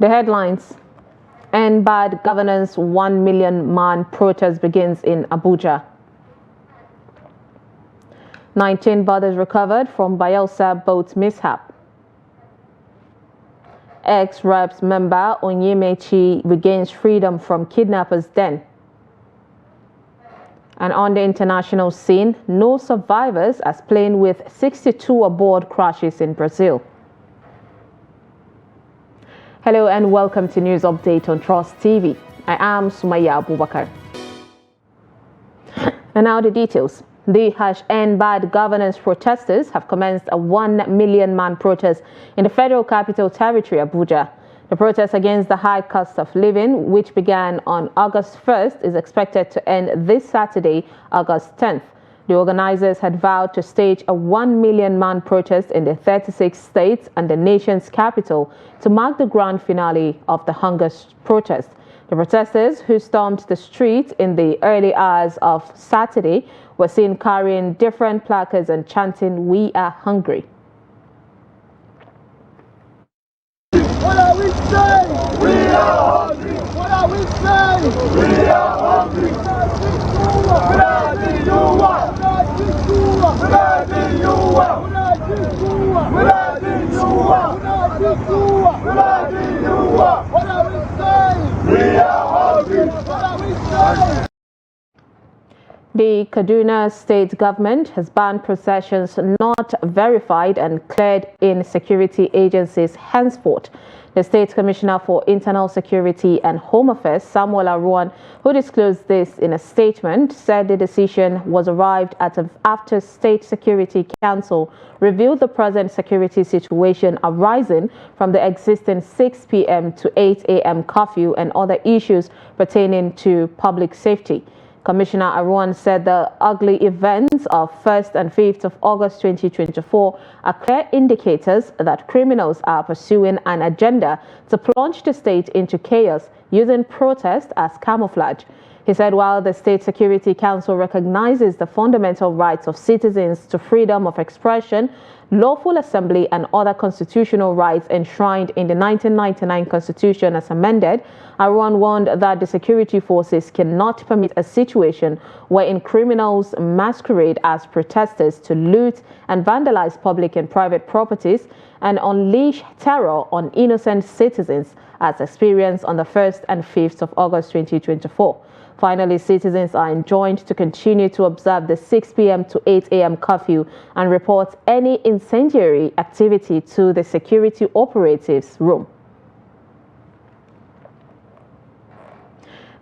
The headlines: End bad governance, 1 million man protest begins in Abuja. 19 bodies recovered from Bayelsa boat mishap. Ex-Reps member Onyemechi regains freedom from kidnappers' den. And on the international scene, no survivors as plane with 62 aboard crashes in Brazil. Hello and welcome to News Update on Trust TV. I am Sumaya Abubakar. And now the details. The #End Bad Governance protesters have commenced a 1 million man protest in the Federal Capital Territory, Abuja. The protest against the high cost of living, which began on August 1st, is expected to end this Saturday, August 10th. The organizers had vowed to stage a 1 million man protest in the 36 states and the nation's capital to mark the grand finale of the hunger protest. The protesters, who stormed the streets in the early hours of Saturday, were seen carrying different placards and chanting, "We are hungry." What are we saying? We are hungry. What are we saying? We are hungry. What are we saying? We are hungry. What are we saying? The Kaduna state government has banned processions not verified and cleared in security agencies henceforth. The State Commissioner for Internal Security and Home Affairs, Samuel Aruan, who disclosed this in a statement, said the decision was arrived at after State Security Council reviewed the present security situation arising from the existing 6 p.m. to 8 a.m. curfew and other issues pertaining to public safety. Commissioner Aruan said the ugly events of 1st and 5th of August 2024 are clear indicators that criminals are pursuing an agenda to plunge the state into chaos using protest as camouflage. He said while the State Security Council recognizes the fundamental rights of citizens to freedom of expression, lawful assembly and other constitutional rights enshrined in the 1999 Constitution as amended, Aruan warned that the security forces cannot permit a situation wherein criminals masquerade as protesters to loot and vandalize public and private properties and unleash terror on innocent citizens as experienced on the 1st and 5th of August 2024. Finally, citizens are enjoined to continue to observe the 6 p.m. to 8 a.m. curfew and report any incendiary activity to the security operatives room.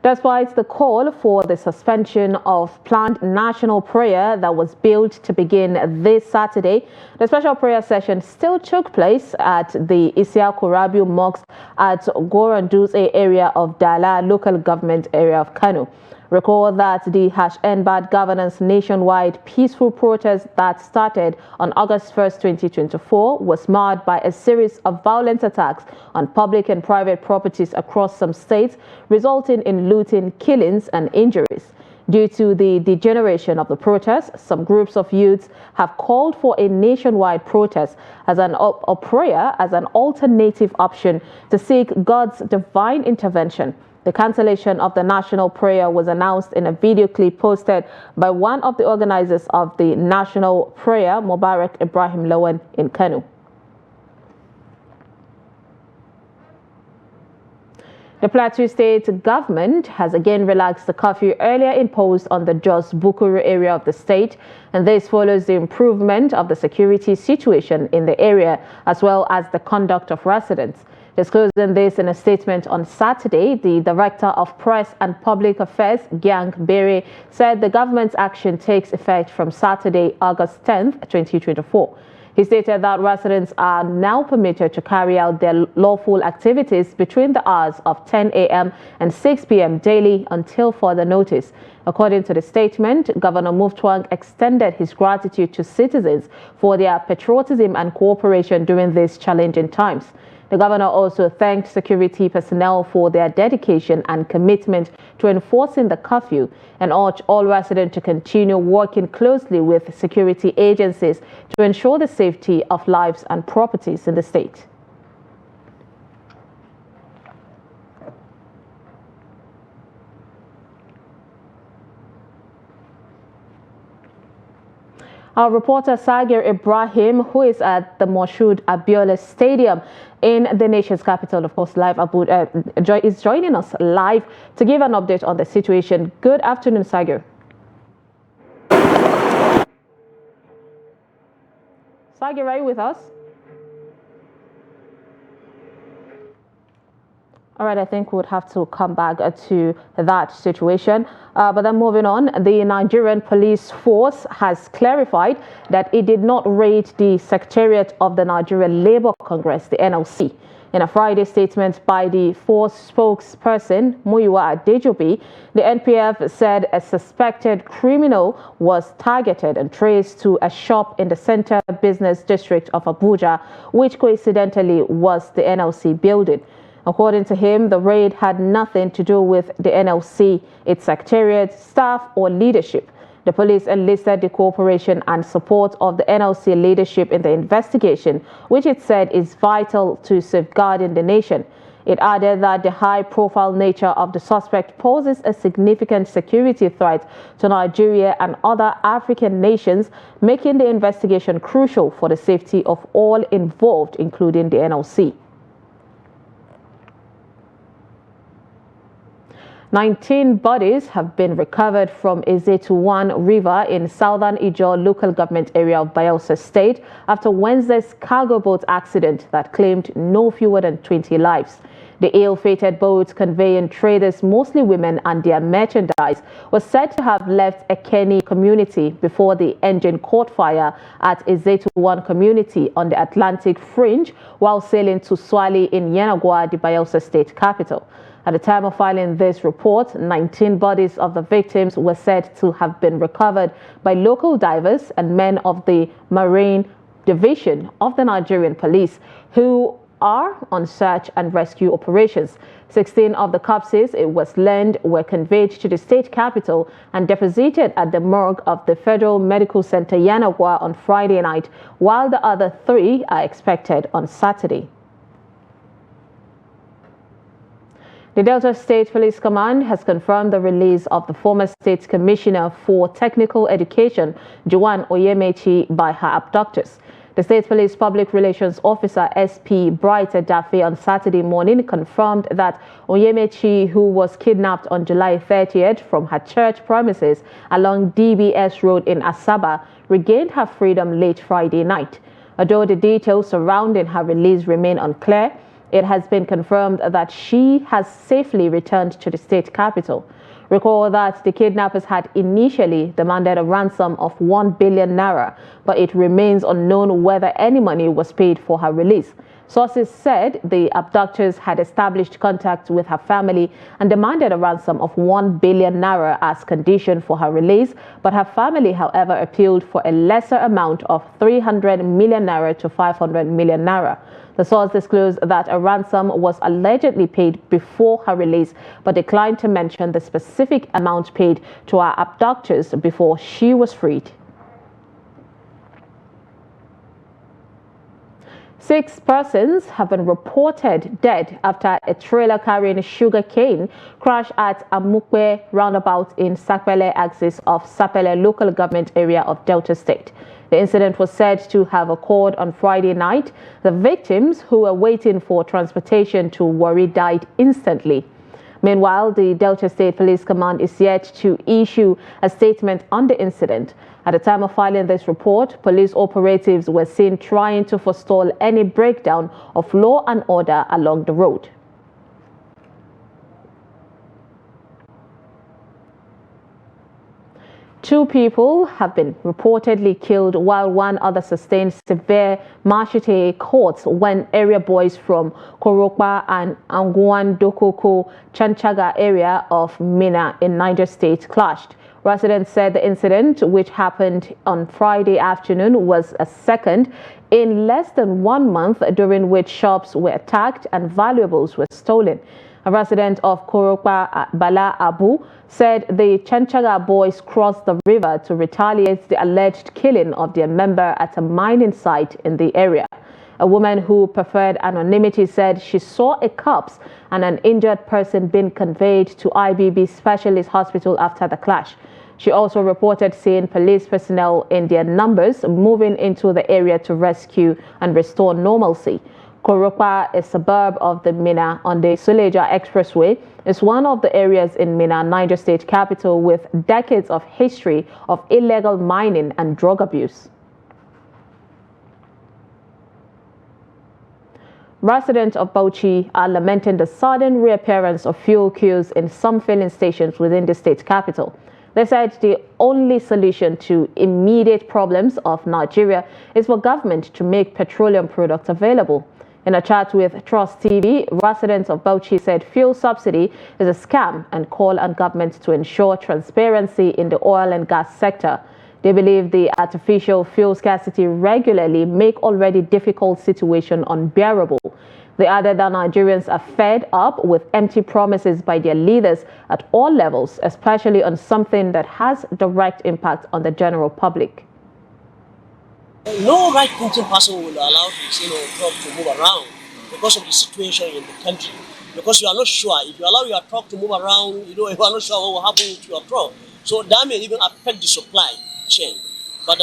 Despite the call for the suspension of planned national prayer that was billed to begin this Saturday, the special prayer session still took place at the Isiaku Rabiu Mosque at Goranduze area of Dala local government area of Kano. Recall that the #End Bad Governance nationwide peaceful protest that started on August 1st, 2024 was marred by a series of violent attacks on public and private properties across some states, resulting in looting, killings and injuries. Due to the degeneration of the protest, some groups of youths have called for a nationwide protest as a prayer as an alternative option to seek God's divine intervention. The cancellation of the national prayer was announced in a video clip posted by one of the organizers of the national prayer, Mubarak Ibrahim Lawan, in Kano. The Plateau State government has again relaxed the curfew earlier imposed on the Jos Bukuru area of the state, and this follows the improvement of the security situation in the area as well as the conduct of residents. Disclosing this in a statement on Saturday, the Director of Press and Public Affairs, Gyang Bere, said the government's action takes effect from Saturday, August 10th, 2024. He stated that residents are now permitted to carry out their lawful activities between the hours of 10 a.m. and 6 p.m. daily until further notice. According to the statement, Governor Muftwang extended his gratitude to citizens for their patriotism and cooperation during these challenging times. The governor also thanked security personnel for their dedication and commitment to enforcing the curfew and urged all residents to continue working closely with security agencies to ensure the safety of lives and properties in the state. Our reporter Sagir Ibrahim, who is at the Moshood Abiola Stadium in the nation's capital, of course, live Abuja, is joining us live to give an update on the situation. Good afternoon, Sagir. Sagir, are you with us? All right, I think we would have to come back to that situation. But then moving on, the Nigerian police force has clarified that it did not raid the Secretariat of the Nigerian Labour Congress, the NLC. In a Friday statement by the force spokesperson, Muyiwa Adejobi, the NPF said a suspected criminal was targeted and traced to a shop in the Central Business District of Abuja, which coincidentally was the NLC building. According to him, the raid had nothing to do with the NLC, its secretariat, staff, or leadership. The police enlisted the cooperation and support of the NLC leadership in the investigation, which it said is vital to safeguarding the nation. It added that the high-profile nature of the suspect poses a significant security threat to Nigeria and other African nations, making the investigation crucial for the safety of all involved, including the NLC. 19 bodies have been recovered from Ezetuwan River in southern Ijaw local government area of Bayelsa State after Wednesday's cargo boat accident that claimed no fewer than 20 lives. The ill-fated boat conveying traders, mostly women, and their merchandise was said to have left Ekeni community before the engine caught fire at Ezetuwan community on the Atlantic fringe while sailing to Swali in Yenagwa, the Bayelsa State capital. At the time of filing this report, 19 bodies of the victims were said to have been recovered by local divers and men of the Marine Division of the Nigerian Police, who are on search and rescue operations. 16 of the corpses, it was learned, were conveyed to the state capital and deposited at the morgue of the Federal Medical Center Yanagwa on Friday night, while the other 3 are expected on Saturday. The Delta State Police Command has confirmed the release of the former State Commissioner for Technical Education, Joanne Oyemechi, by her abductors. The State Police Public Relations Officer, SP Bright Dafe, on Saturday morning confirmed that Oyemechi, who was kidnapped on July 30th from her church premises along DBS Road in Asaba, regained her freedom late Friday night. Although the details surrounding her release remain unclear, it has been confirmed that she has safely returned to the state capital. Recall that the kidnappers had initially demanded a ransom of 1 billion naira, but it remains unknown whether any money was paid for her release. Sources said the abductors had established contact with her family and demanded a ransom of 1 billion naira as condition for her release, but her family, however, appealed for a lesser amount of 300 million naira to 500 million naira. The source disclosed that a ransom was allegedly paid before her release, but declined to mention the specific amount paid to her abductors before she was freed. 6 persons have been reported dead after a trailer carrying sugar cane crashed at Amukwe roundabout in Sapele axis of Sapele local government area of Delta State. The incident was said to have occurred on Friday night. The victims, who were waiting for transportation to Warri, died instantly. Meanwhile, the Delta State Police Command is yet to issue a statement on the incident. At the time of filing this report, police operatives were seen trying to forestall any breakdown of law and order along the road. Two people have been reportedly killed while one other sustained severe machete cuts when area boys from Korokpa and Anguan Dokoko Chanchaga area of Mina in Niger State clashed. Residents said the incident, which happened on Friday afternoon, was a second in less than 1 month, during which shops were attacked and valuables were stolen. A resident of Korokpa, Bala Abu, said the Chanchaga boys crossed the river to retaliate the alleged killing of their member at a mining site in the area. A woman who preferred anonymity said she saw a corpse and an injured person being conveyed to IBB Specialist Hospital after the clash. She also reported seeing police personnel in their numbers moving into the area to rescue and restore normalcy. Koropa, a suburb of the Minna on the Suleja Expressway, is one of the areas in Minna, Niger State capital, with decades of history of illegal mining and drug abuse. Residents of Bauchi are lamenting the sudden reappearance of fuel queues in some filling stations within the state capital. They said the only solution to immediate problems of Nigeria is for government to make petroleum products available. In a chat with Trust TV, residents of Bauchi said fuel subsidy is a scam and call on government to ensure transparency in the oil and gas sector. They believe the artificial fuel scarcity regularly make already difficult situation unbearable. They added that Nigerians are fed up with empty promises by their leaders at all levels, especially on something that has direct impact on the general public. No right-thinking person will allow this, truck to move around because of the situation in the country. Because you are not sure. If you allow your truck to move around, you are not sure what will happen to your truck. So that may even affect the supply chain. But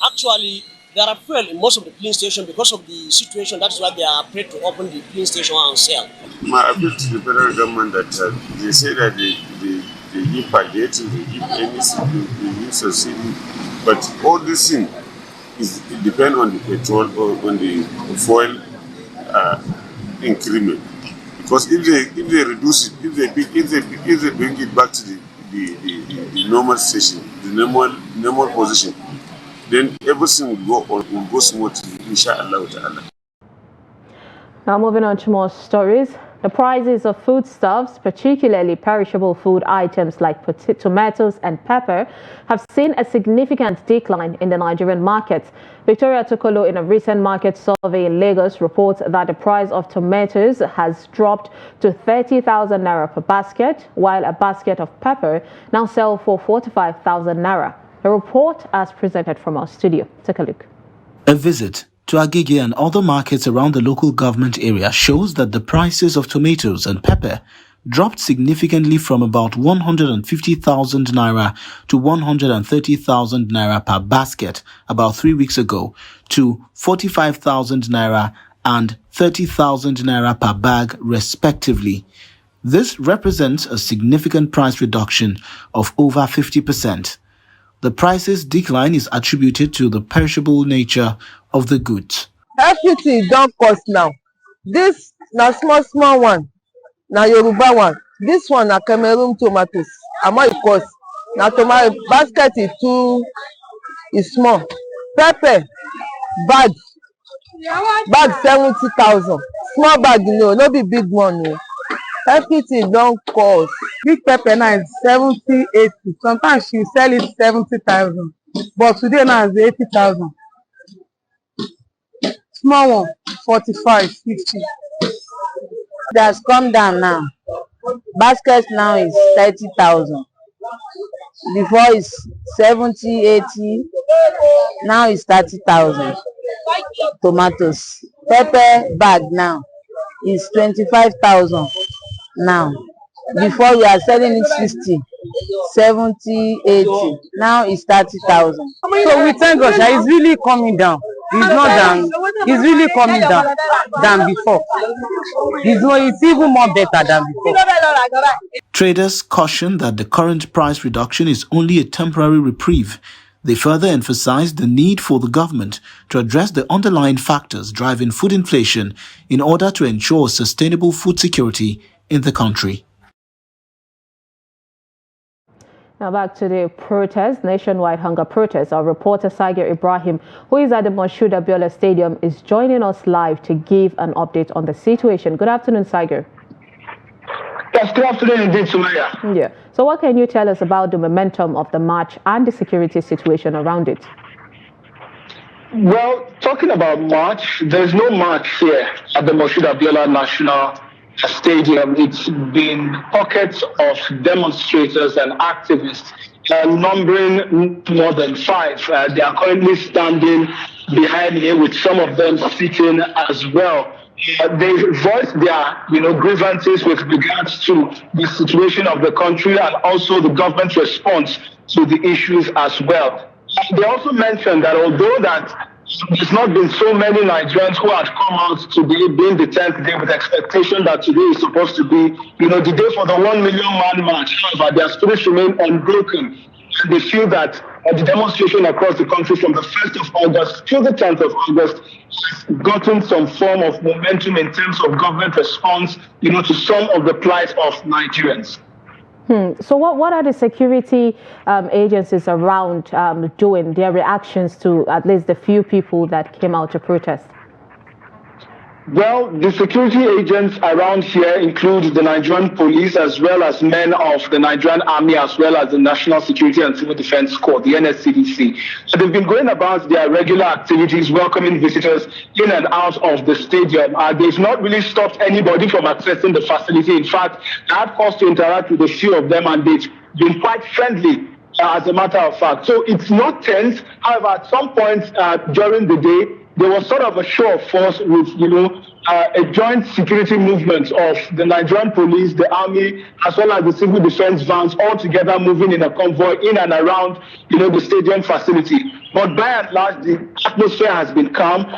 actually, there are fuel in most of the filling stations because of the situation. That's why they are afraid to open the filling station and sell. My appeal to the federal government that they say that they give palliative, they give anything, they give subsidy, but all this thing it depends on the petrol or on the fuel increment. Because if they reduce it, if they bring it back to the normal station, the normal position, then everything will go smoothly, inshallah ta'ala. Now moving on to more stories. The prices of foodstuffs, particularly perishable food items like tomatoes and pepper, have seen a significant decline in the Nigerian markets. Victoria Tokolo, in a recent market survey in Lagos, reports that the price of tomatoes has dropped to 30,000 naira per basket, while a basket of pepper now sells for 45,000 naira. The report as presented from our studio. Take a look. A visit to Agege and other markets around the local government area shows that the prices of tomatoes and pepper dropped significantly from about 150,000 naira to 130,000 naira per basket about 3 weeks ago to 45,000 naira and 30,000 naira per bag respectively. This represents a significant price reduction of over 50%. The prices decline is attributed to the perishable nature of the goods. Everything don't cost now. This na small one, na Yoruba one. This one na Cameroon tomatoes. How much it cost? Na tomato basket is small. Pepper bag 70,000. Small bag no be big one. No. Everything don't cost. Big pepper now is 70, 80. Sometimes she sell it 70,000, but today now is 80,000. Small one 45, 50. It has come down now. Basket now is 30,000. Before it's 70, 80. Now it's 30,000. Tomatoes. Pepper bag now is 25,000 now. Before we are selling it 60, 70, 80. Now it's 30,000. So we thank God that it's really coming down. It's not down. It's really coming down than before. It's even more better than before. Traders caution that the current price reduction is only a temporary reprieve. They further emphasize the need for the government to address the underlying factors driving food inflation in order to ensure sustainable food security in the country. Now back to the protest, nationwide hunger protest. Our reporter Sagar Ibrahim, who is at the Moshood Abiola Stadium, is joining us live to give an update on the situation. Good afternoon, Sagar. Yes, good afternoon indeed, Sumaya. Yeah. So what can you tell us about the momentum of the march and the security situation around it? Well, talking about march, there's no march here at the Moshood Abiola National Stadium. It's been pockets of demonstrators and activists numbering more than 5. They are currently standing behind me, with some of them sitting as well. They voiced their, grievances with regards to the situation of the country and also the government's response to the issues as well. They also mentioned that although that there's not been so many Nigerians who had come out today, being the 10th day, with expectation that today is supposed to be, the day for the 1 million man march. However, their spirits remain unbroken. And they feel that the demonstration across the country from the 1st of August to the 10th of August has gotten some form of momentum in terms of government response, to some of the plight of Nigerians. So what are the security agencies around doing, their reactions to at least the few people that came out to protest? Well, the security agents around here include the Nigerian police as well as men of the Nigerian army as well as the National Security and Civil Defense Corps, the NSCDC. So they've been going about their regular activities, welcoming visitors in and out of the stadium. They've not really stopped anybody from accessing the facility. In fact, I had cause to interact with a few of them and they've been quite friendly. As a matter of fact. So it's not tense. However, at some point during the day, there was sort of a show of force with, a joint security movement of the Nigerian police, the army, as well as the civil defense vans, all together moving in a convoy in and around, the stadium facility. But by and large, the atmosphere has been calm.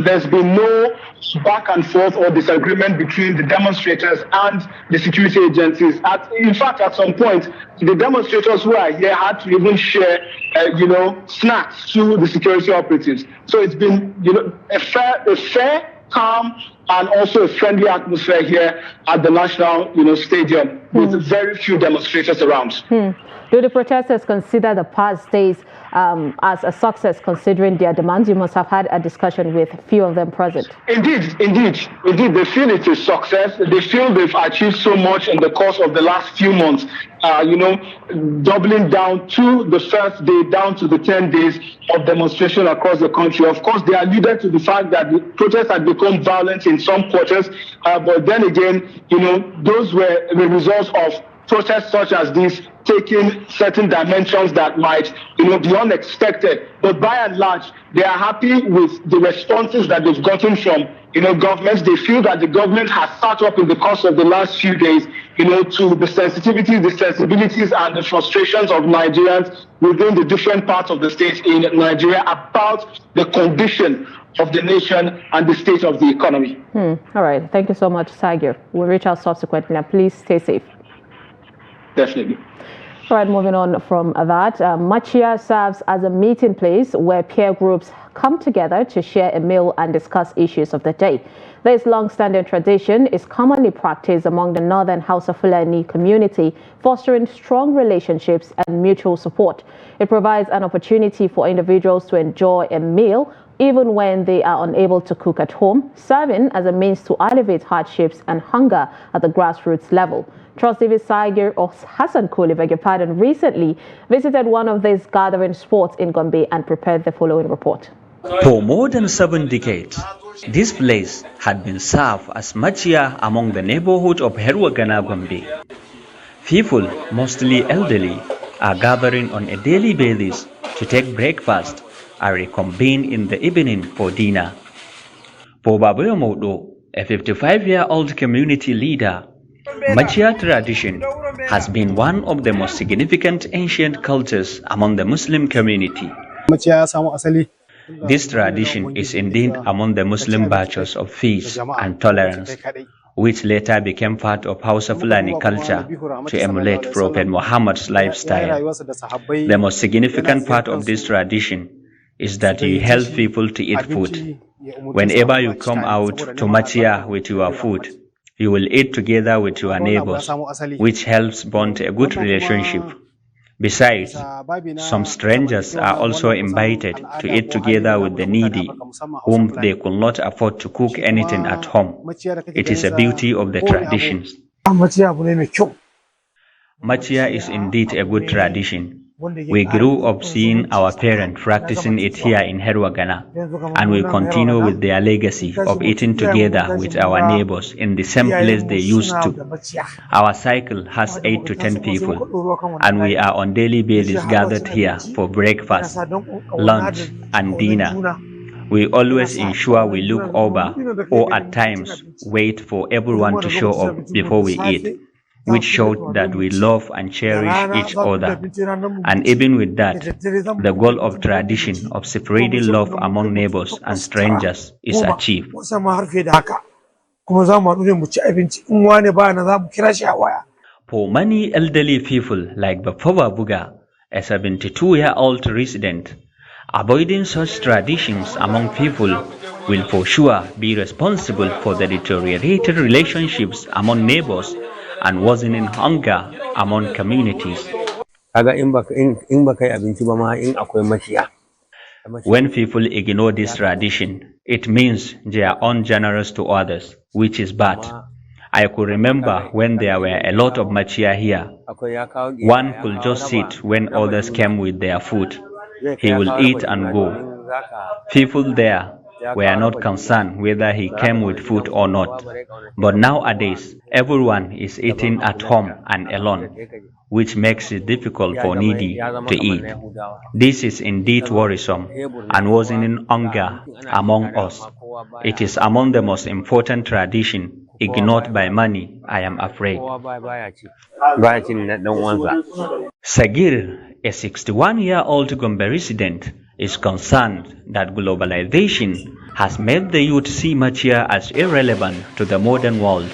There's been no back and forth or disagreement between the demonstrators and the security agencies. In fact, at some point, the demonstrators who are here had to even share, snacks to the security operatives. So it's been, a fair, calm, and also a friendly atmosphere here at the National, Stadium with very few demonstrators around. Do the protesters consider the past days as a success, considering their demands? You must have had a discussion with a few of them present. Indeed. They feel it's a success. They feel they've achieved so much in the course of the last few months. Doubling down to the first day, down to the 10 days of demonstration across the country. Of course, they alluded to the fact that the protests had become violent in some quarters. But then again, those were the results of protests such as this taking certain dimensions that might, be unexpected. But by and large, they are happy with the responses that they've gotten from, governments. They feel that the government has sat up in the course of the last few days, to the sensitivities, the sensibilities, and the frustrations of Nigerians within the different parts of the state in Nigeria about the condition of the nation and the state of the economy. All right. Thank you so much, Sagir. We'll reach out subsequently. Now, please stay safe. Definitely. All right, moving on from that, Machia serves as a meeting place where peer groups come together to share a meal and discuss issues of the day. This long-standing tradition is commonly practiced among the Northern Hausa Fulani community, fostering strong relationships and mutual support. It provides an opportunity for individuals to enjoy a meal even when they are unable to cook at home, serving as a means to alleviate hardships and hunger at the grassroots level. Trust TV Sagir or Hassan Koli, beg your pardon, recently visited one of these gathering spots in Gombe and prepared the following report. For more than 7 decades, this place had been served as machia among the neighborhood of Herwagana, Gombe. People, mostly elderly, are gathering on a daily basis to take breakfast and reconvene in the evening for dinner. For Babayo Modo, a 55-year-old community leader, Machia tradition has been one of the most significant ancient cultures among the Muslim community. This tradition is indeed among the Muslim virtues of peace and tolerance, which later became part of Hausa Fulani culture to emulate Prophet Muhammad's lifestyle. The most significant part of this tradition is that you help people to eat food. Whenever you come out to Machia with your food, you will eat together with your neighbors, which helps bond a good relationship. Besides, some strangers are also invited to eat together with the needy, whom they could not afford to cook anything at home. It is a beauty of the traditions. Machia is indeed a good tradition. We grew up seeing our parents practicing it here in Herwagana, and we continue with their legacy of eating together with our neighbors in the same place they used to. Our cycle has 8 to 10 people, and we are on daily basis gathered here for breakfast, lunch, and dinner. We always ensure we look over or at times wait for everyone to show up before we eat. which showed that we love and cherish each other. And even with that, the goal of tradition of spreading love among neighbors and strangers is achieved. For many elderly people like Bapova Buga, a 72-year-old resident, avoiding such traditions among people will for sure be responsible for the deteriorated relationships among neighbors and worsening hunger among communities. When people ignore this tradition, it means they are ungenerous to others, which is bad. I could remember when there were a lot of machia here. One could just sit when others came with their food. He will eat and go. People there were not concerned whether he came with food or not. But nowadays, everyone is eating at home and alone, which makes it difficult for needy to eat. This is indeed worrisome and worsening hunger among us. It is among the most important traditions ignored by many, I am afraid. Sagir, a 61-year-old Gombe resident, is concerned that globalization has made the youth see machia as irrelevant to the modern world,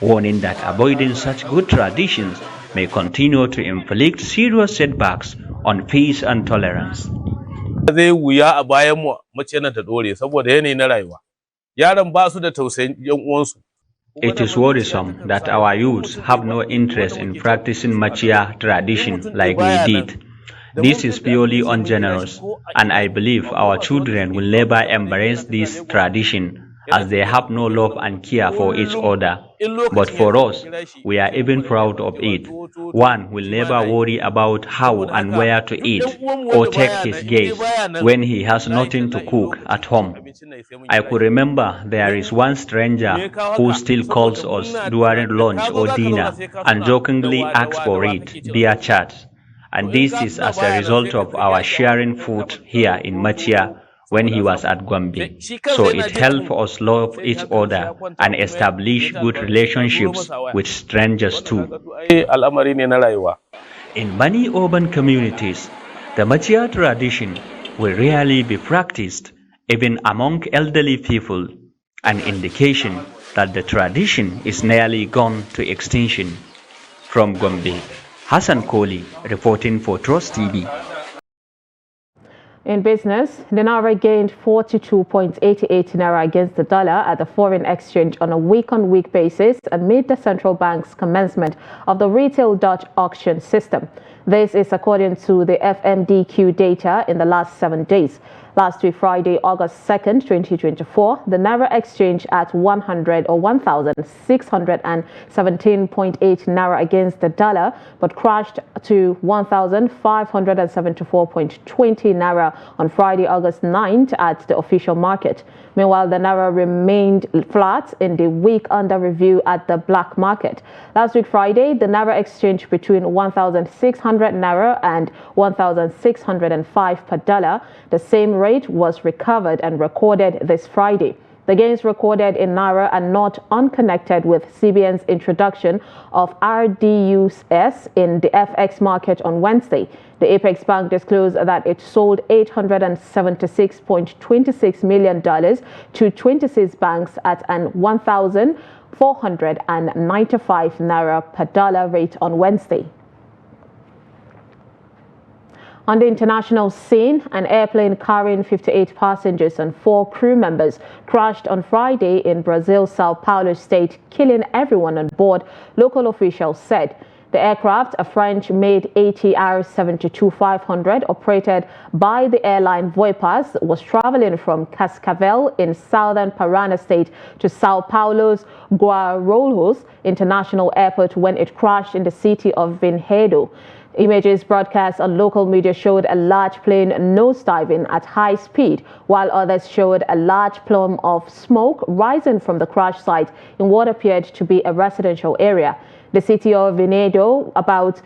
warning that avoiding such good traditions may continue to inflict serious setbacks on peace and tolerance. It is worrisome that our youths have no interest in practicing machia tradition like we did. This is purely ungenerous, and I believe our children will never embrace this tradition as they have no love and care for each other. But for us, we are even proud of it. One will never worry about how and where to eat or take his guests when he has nothing to cook at home. I could remember there is one stranger who still calls us during lunch or dinner and jokingly asks for it via chat. And this is as a result of our sharing food here in Machia when he was at Gombe. So it helped us love each other and establish good relationships with strangers too. In many urban communities, the Machia tradition will rarely be practiced even among elderly people, an indication that the tradition is nearly gone to extinction. From Gombe, Hassan Kohli reporting for Trust TV. In business, the Naira gained 42.88 Naira against the dollar at the foreign exchange on a week-on-week basis amid the central bank's commencement of the retail Dutch auction system. This is according to the FMDQ data in the last 7 days. Last week, Friday, August 2nd, 2024, the Naira exchange at 1,617.8 Naira against the dollar, but crashed to 1,574.20 Naira on Friday, August 9th at the official market. Meanwhile, the Naira remained flat in the week under review at the black market. Last week, Friday, the Naira exchange between 1,600 Naira and 1,605 per dollar. The same rate was recovered and recorded this Friday. The gains recorded in Naira are not unconnected with CBN's introduction of RDUs in the FX market on Wednesday. The Apex Bank disclosed that it sold $876.26 million to 26 banks at an 1,495 Naira per dollar rate on Wednesday. On the international scene, an airplane carrying 58 passengers and 4 crew members crashed on Friday in Brazil's Sao Paulo state, killing everyone on board, local officials said. The aircraft, a French-made ATR 72-500 operated by the airline Voipas, was traveling from Cascavel in southern Paraná state to Sao Paulo's Guarulhos International Airport when it crashed in the city of Vinhedo. Images broadcast on local media showed a large plane nosediving at high speed, while others showed a large plume of smoke rising from the crash site in what appeared to be a residential area. The city of Venedo, about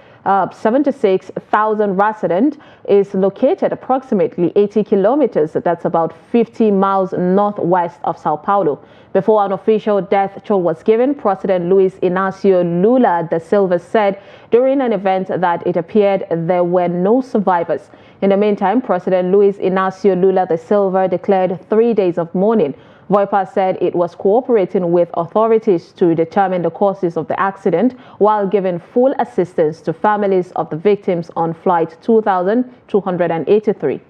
76,000 residents, is located approximately 80 kilometers, that's about 50 miles northwest of Sao Paulo. Before an official death toll was given, President Luis Inacio Lula da Silva said during an event that it appeared there were no survivors. In the meantime, President Luis Inacio Lula da Silva declared 3 days of mourning. Voipa said it was cooperating with authorities to determine the causes of the accident while giving full assistance to families of the victims on flight 2283.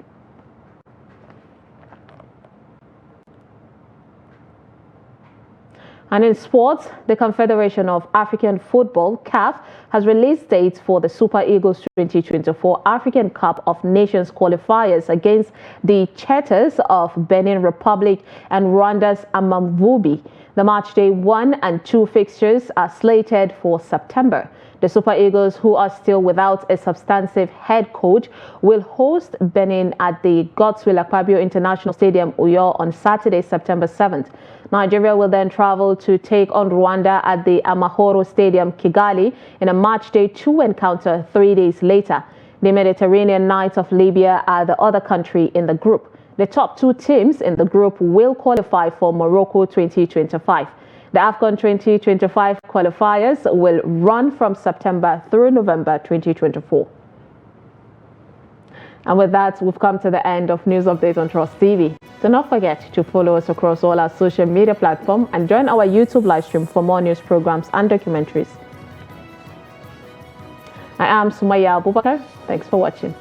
And in sports, the Confederation of African Football, CAF, has released dates for the Super Eagles 2024 African Cup of Nations qualifiers against the Cheetahs of Benin Republic and Rwanda's Amavubi. The match day 1 and 2 fixtures are slated for September. The Super Eagles, who are still without a substantive head coach, will host Benin at the Godswill Akpabio International Stadium, Uyo, on Saturday, September 7th. Nigeria will then travel to take on Rwanda at the Amahoro Stadium, Kigali, in a match day 2 encounter 3 days later. The Mediterranean Knights of Libya are the other country in the group. The top 2 teams in the group will qualify for Morocco 2025. The AFCON 2025 qualifiers will run from September through November 2024. And with that, we've come to the end of News Update on Trust TV. Do not forget to follow us across all our social media platforms and join our YouTube live stream for more news programs and documentaries. I am Sumaya Abubakar. Thanks for watching.